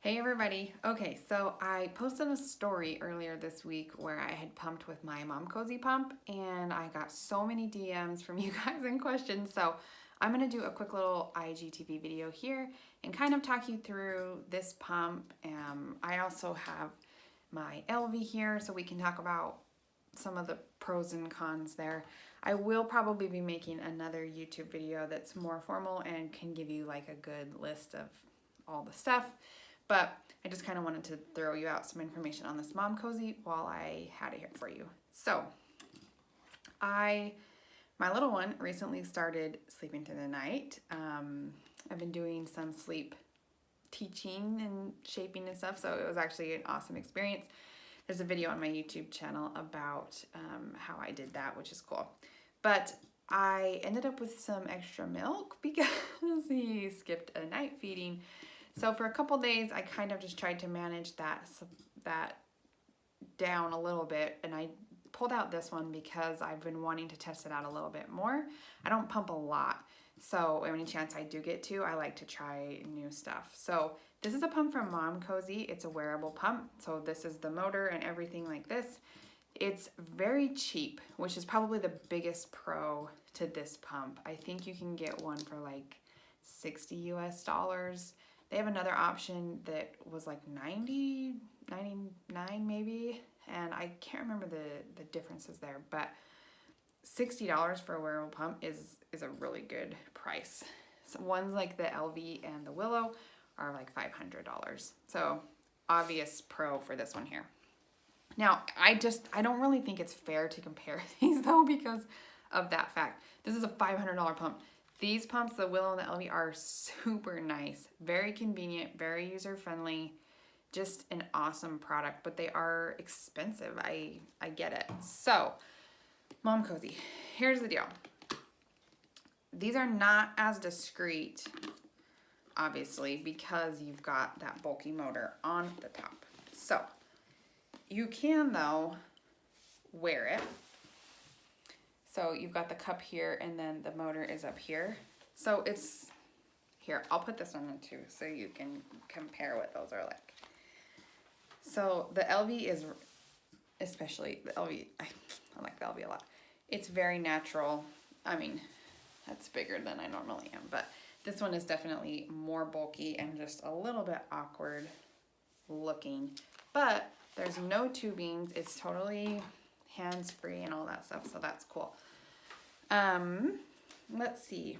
Hey everybody. Okay, so I posted a story earlier this week where I had pumped with my MomCozy pump and I got so many DMs from you guys and questions. So I'm gonna do a quick little IGTV video here and kind of talk you through this pump. I also have my Elvie here so we can talk about some of the pros and cons there. I will probably be making another YouTube video that's more formal and can give you like a good list of all the stuff. But I just kind of wanted to throw you out some information on this MomCozy while I had it here for you. So, my little one recently started sleeping through the night. I've been doing some sleep teaching and shaping and stuff, so it was actually an awesome experience. There's a video on my YouTube channel about how I did that, which is cool. But I ended up with some extra milk because he skipped a night feeding. So for a couple days, I kind of just tried to manage that down a little bit, and I pulled out this one because I've been wanting to test it out a little bit more. I don't pump a lot, so any chance I do get to, I like to try new stuff. So this is a pump from MomCozy. It's a wearable pump, so this is the motor and everything like this. It's very cheap, which is probably the biggest pro to this pump. I think you can get one for like $60 US. They have another option that was like 90, 99 maybe, and I can't remember the differences there, but $60 for a wearable pump is a really good price. So ones like the Elvie and the Willow are like $500. So obvious pro for this one here. Now, I don't really think it's fair to compare these though because of that fact. This is a $500 pump. These pumps, the Willow and the Elvie, are super nice, very convenient, very user-friendly, just an awesome product, but they are expensive. I get it. So, MomCozy, here's the deal. These are not as discreet, obviously, because you've got that bulky motor on the top. So, you can, though, wear it. So you've got the cup here and then the motor is up here. So it's, here, I'll put this one in too so you can compare what those are like. So the Elvie is, especially the Elvie, I like the Elvie a lot. It's very natural. I mean, that's bigger than I normally am, but this one is definitely more bulky and just a little bit awkward looking. But there's no tubings. It's totally hands-free and all that stuff, so that's cool. Let's see.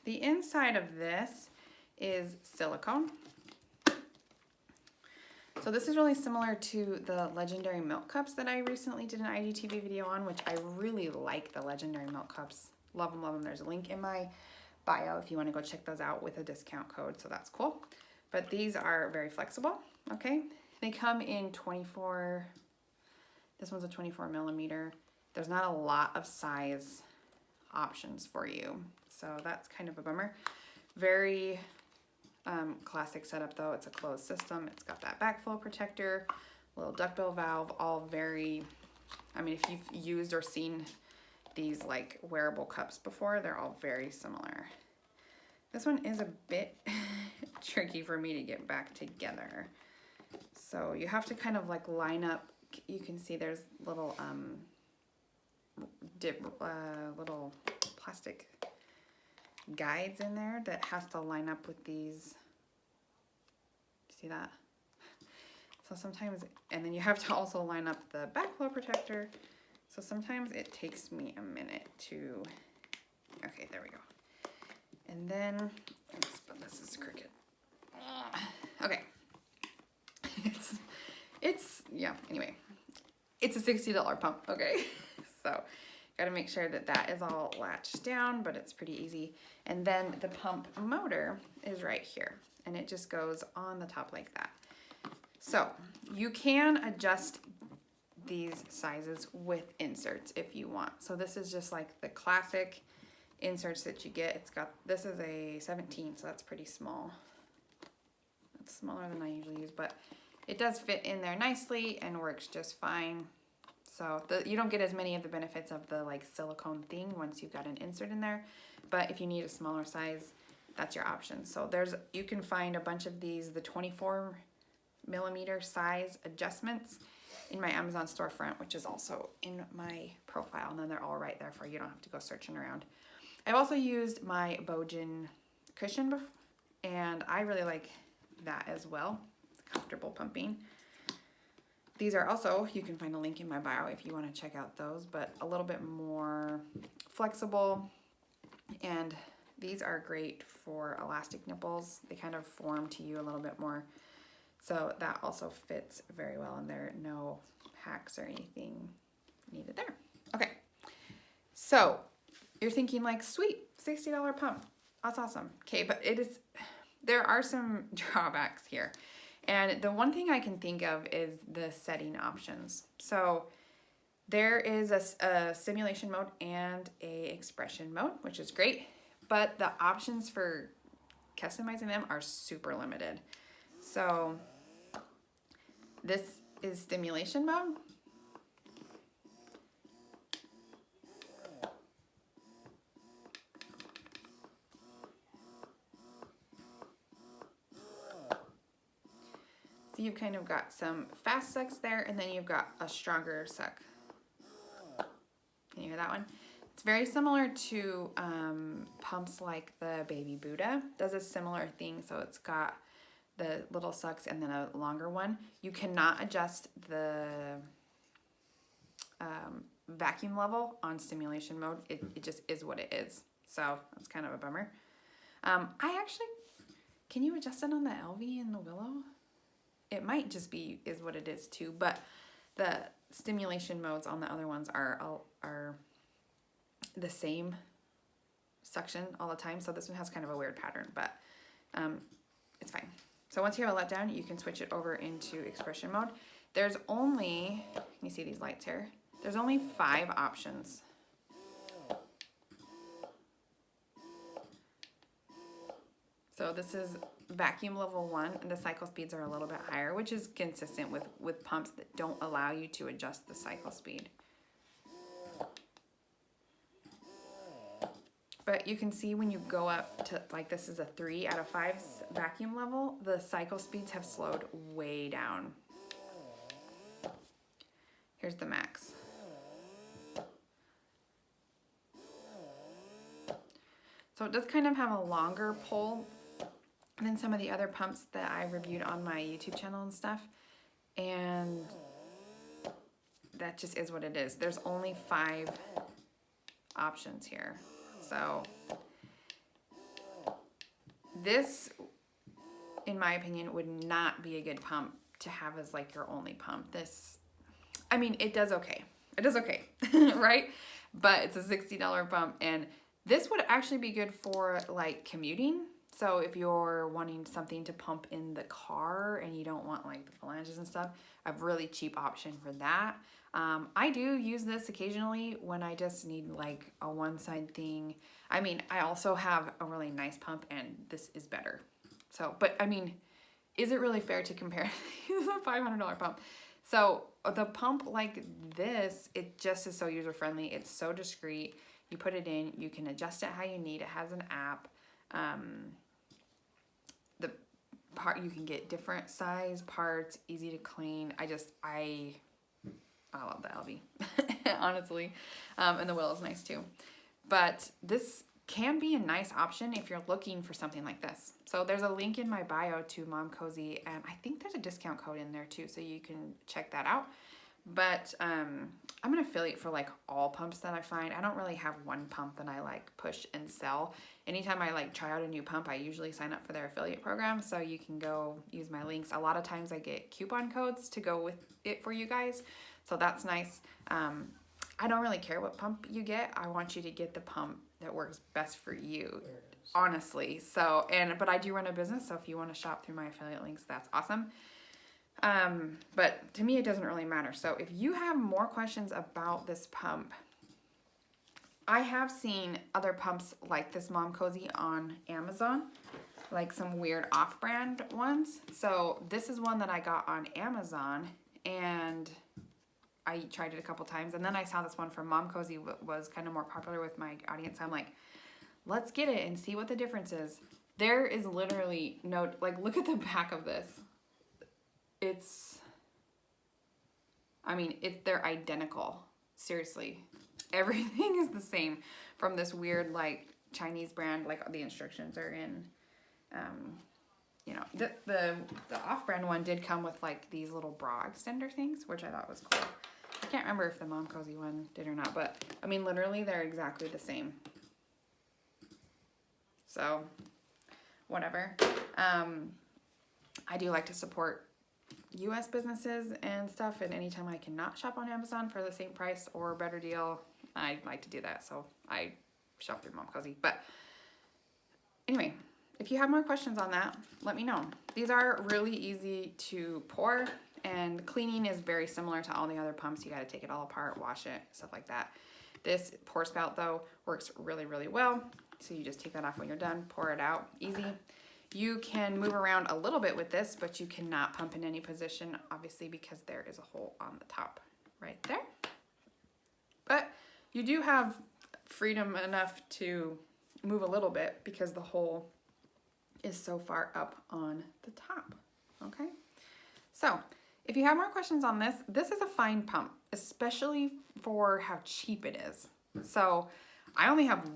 The inside of this is silicone. So this is really similar to the Legendary Milk Cups that I recently did an IGTV video on, which I really like the Legendary Milk Cups. Love them, love them. There's a link in my bio if you want to go check those out with a discount code, so that's cool. But these are very flexible, okay? They come in 24, this one's a 24 millimeter. There's not a lot of size options for you, so that's kind of a bummer. Very classic setup though. It's a closed system. It's got that backflow protector, little duckbill valve, all very, I mean, if you've used or seen these like wearable cups before, they're all very similar. This one is a bit tricky for me to get back together. So you have to kind of like line up. You can see there's little little plastic guides in there that has to line up with these. See that? So sometimes, and then you have to also line up the backflow protector. So sometimes it takes me a minute to, okay, there we go. And then, this is crooked. Okay. It's yeah, anyway, it's a $60 pump, okay? So gotta make sure that that is all latched down, but it's pretty easy. And then the pump motor is right here, and it just goes on the top like that. So you can adjust these sizes with inserts if you want. So this is just like the classic inserts that you get. It's got, this is a 17, so that's pretty small. It's smaller than I usually use, but it does fit in there nicely and works just fine. So you don't get as many of the benefits of the like silicone thing once you've got an insert in there. But if you need a smaller size, that's your option. So you can find a bunch of these, the 24mm size adjustments in my Amazon storefront, which is also in my profile, and then they're all right there for you. You don't have to go searching around. I've also used my Bojan cushion before, and I really like that as well. It's comfortable pumping. These are also, you can find a link in my bio if you want to check out those, but a little bit more flexible, and these are great for elastic nipples. They kind of form to you a little bit more. So that also fits very well, and there are no hacks or anything needed there. Okay, so you're thinking like, sweet, $60 pump. That's awesome. Okay, but there are some drawbacks here. And the one thing I can think of is the setting options. So there is a stimulation mode and a expression mode, which is great, but the options for customizing them are super limited. So this is stimulation mode. So you've kind of got some fast sucks there, and then you've got a stronger suck. Can you hear that one? It's very similar to pumps like the Baby Buddha. Does a similar thing, so it's got the little sucks and then a longer one. You cannot adjust the vacuum level on stimulation mode. It just is what it is. So that's kind of a bummer. Can you adjust it on the Elvie and the Willow? It might just be is what it is too, but the stimulation modes on the other ones are the same suction all the time. So this one has kind of a weird pattern, but it's fine. So once you have a letdown, you can switch it over into expression mode. There's only, can you see these lights here? There's only 5 options. So this is vacuum level 1, and the cycle speeds are a little bit higher, which is consistent with pumps that don't allow you to adjust the cycle speed. But you can see when you go up to, like, this is a 3 out of 5 vacuum level, the cycle speeds have slowed way down. Here's the max. So it does kind of have a longer pull than some of the other pumps that I reviewed on my YouTube channel and stuff. And that just is what it is. There's only 5 options here. So this, in my opinion, would not be a good pump to have as like your only pump. This, I mean, it does okay. It does okay, right? But it's a $60 pump, and this would actually be good for like commuting. So if you're wanting something to pump in the car and you don't want like the phalanges and stuff, a really cheap option for that. I do use this occasionally when I just need like a one-side thing. I mean, I also have a really nice pump, and this is better. So, but I mean, is it really fair to compare the $500 pump? So the pump like this, it just is so user-friendly. It's so discreet. You put it in, you can adjust it how you need. It has an app. The part, you can get different size parts, easy to clean. I love the Elvie, honestly. And the Willow is nice too. But this can be a nice option if you're looking for something like this. So there's a link in my bio to MomCozy, and I think there's a discount code in there too, so you can check that out. But I'm an affiliate for like all pumps that I find. I don't really have one pump that I like push and sell. Anytime I like try out a new pump, I usually sign up for their affiliate program, so you can go use my links. A lot of times I get coupon codes to go with it for you guys, so that's nice. I don't really care what pump you get. I want you to get the pump that works best for you, honestly. So, but I do run a business, so if you want to shop through my affiliate links, that's awesome. But to me, it doesn't really matter. So if you have more questions about this pump, I have seen other pumps like this MomCozy on Amazon, like some weird off-brand ones. So this is one that I got on Amazon, and I tried it a couple times, and then I saw this one from MomCozy was kind of more popular with my audience. I'm like, let's get it and see what the difference is. There is literally no, like, look at the back of this. They're identical. Seriously. Everything is the same from this weird, like, Chinese brand. Like, the instructions are in, you know, the off-brand one did come with, like, these little bra extender things, which I thought was cool. I can't remember if the MomCozy one did or not, but, I mean, literally, they're exactly the same. So, whatever. I do like to support US businesses and stuff, and anytime I cannot shop on Amazon for the same price or better deal, I like to do that. So I shop through MomCozy. But anyway, if you have more questions on that, let me know. These are really easy to pour, and cleaning is very similar to all the other pumps. You got to take it all apart, wash it, stuff like that. This pour spout though works really, really well. So you just take that off when you're done, pour it out, easy. You can move around a little bit with this, but you cannot pump in any position, obviously, because there is a hole on the top right there. But you do have freedom enough to move a little bit because the hole is so far up on the top, okay? So if you have more questions on this, this is a fine pump, especially for how cheap it is. So I only have,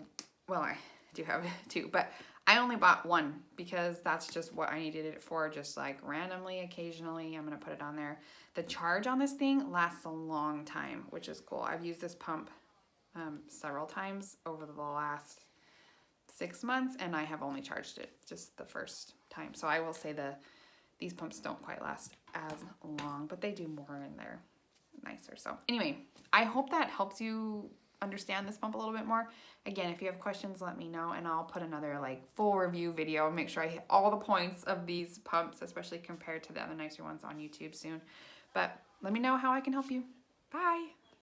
well, I do have two, but I only bought one because that's just what I needed it for, just like randomly, occasionally, I'm gonna put it on there. The charge on this thing lasts a long time, which is cool. I've used this pump several times over the last 6 months, and I have only charged it just the first time. So I will say these pumps don't quite last as long, but they do more and they're nicer. So anyway, I hope that helps you understand this pump a little bit more. Again, if you have questions, let me know, and I'll put another like full review video and make sure I hit all the points of these pumps, especially compared to the other nicer ones on YouTube soon. But let me know how I can help you. Bye.